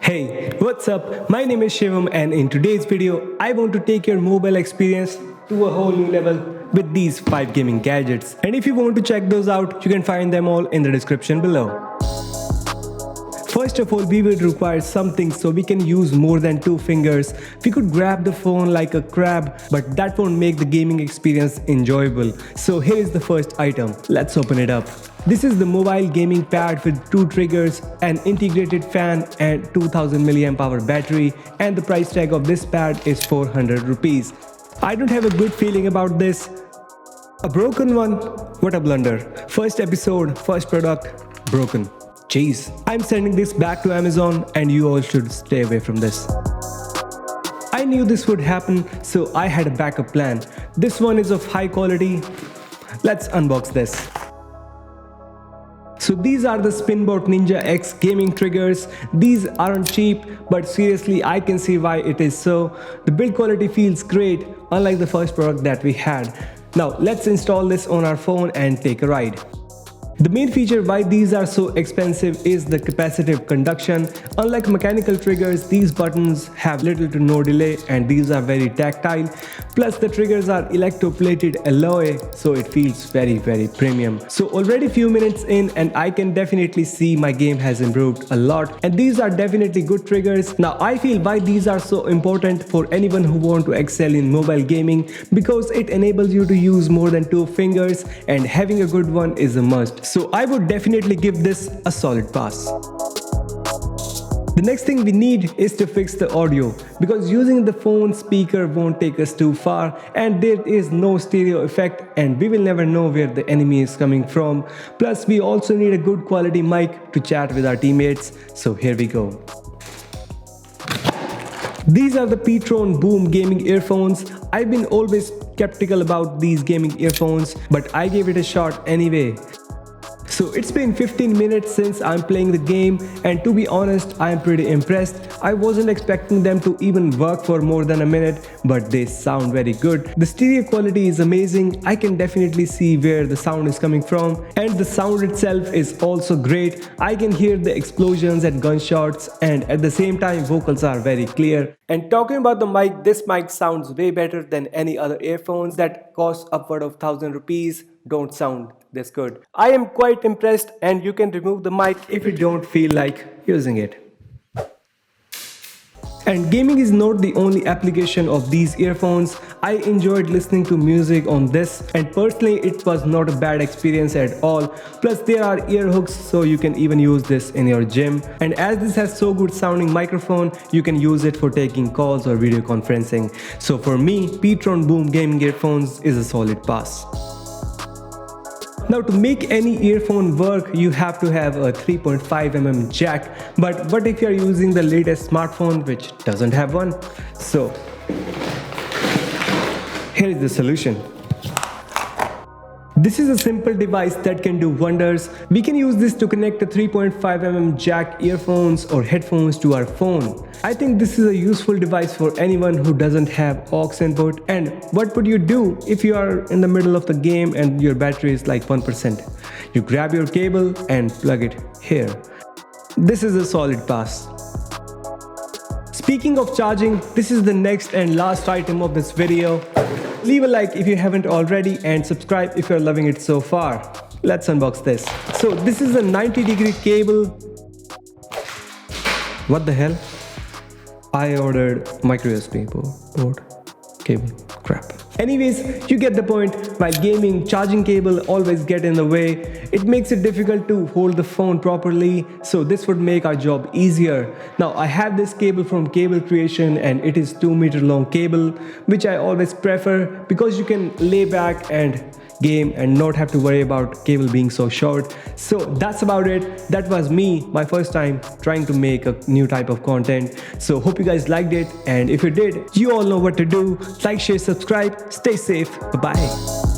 Hey, what's up? My name is Shivam and in today's video, I want to take your mobile experience to a whole new level with these 5 gaming gadgets. And if you want to check those out, you can find them all in the description below. First of all, we will require something so we can use more than 2 fingers. We could grab the phone like a crab, but that won't make the gaming experience enjoyable. So here is the first item. Let's open it up. This is the mobile gaming pad with 2 triggers, an integrated fan and 2000 mAh battery, and the price tag of this pad is 400 rupees. I don't have a good feeling about this. A broken one? What a blunder. First episode, first product, broken. Jeez. I'm sending this back to Amazon and you all should stay away from this. I knew this would happen, so I had a backup plan. This one is of high quality. Let's unbox this. So these are the Spinbot Ninja X gaming triggers. These aren't cheap, but seriously I can see why it is so. The build quality feels great, unlike the first product that we had. Now let's install this on our phone and take a ride. The main feature why these are so expensive is the capacitive conduction. Unlike mechanical triggers, these buttons have little to no delay and these are very tactile. Plus the triggers are electroplated alloy, so it feels very premium. So already few minutes in and I can definitely see my game has improved a lot, and these are definitely good triggers. Now I feel why these are so important for anyone who want to excel in mobile gaming, because it enables you to use more than 2 fingers and having a good one is a must. So I would definitely give this a solid pass. The next thing we need is to fix the audio, because using the phone speaker won't take us too far and there is no stereo effect and we will never know where the enemy is coming from. Plus we also need a good quality mic to chat with our teammates. So here we go. These are the P-Tron Boom gaming earphones. I've been always skeptical about these gaming earphones, but I gave it a shot anyway. So it's been 15 minutes since I'm playing the game, and to be honest, I am pretty impressed. I wasn't expecting them to even work for more than a minute, but they sound very good. The stereo quality is amazing. I can definitely see where the sound is coming from, and the sound itself is also great. I can hear the explosions and gunshots, and at the same time vocals are very clear. And talking about the mic, this mic sounds way better than any other earphones that cost upward of 1000 rupees. Don't sound this good. I am quite impressed, and you can remove the mic if you don't feel like using it. And gaming is not the only application of these earphones. I enjoyed listening to music on this, and personally it was not a bad experience at all. Plus there are ear hooks, so you can even use this in your gym. And as this has so good sounding microphone, you can use it for taking calls or video conferencing. So for me, P-Tron Boom gaming earphones is a solid pass. Now to make any earphone work, you have to have a 3.5mm jack, but what if you are using the latest smartphone which doesn't have one? So here is the solution. This is a simple device that can do wonders. We can use this to connect a 3.5mm jack earphones or headphones to our phone. I think this is a useful device for anyone who doesn't have aux input. And what would you do if you are in the middle of the game and your battery is like 1%? You grab your cable and plug it here. This is a solid pass. Speaking of charging, this is the next and last item of this video. Leave a like if you haven't already and subscribe if you're loving it so far. Let's unbox this. So this is a 90-degree cable. What the hell? I ordered micro USB board cable. Crap. Anyways, you get the point. While gaming, charging cable always get in the way. It makes it difficult to hold the phone properly, so this would make our job easier. Now I have this cable from Cable Creation and it is 2-meter long cable, which I always prefer because you can lay back and game and not have to worry about cable being so short. So that's about it. That was me, my first time trying to make a new type of content. So hope you guys liked it, and if you did, you all know what to do. Like, share, subscribe, stay safe. Bye bye.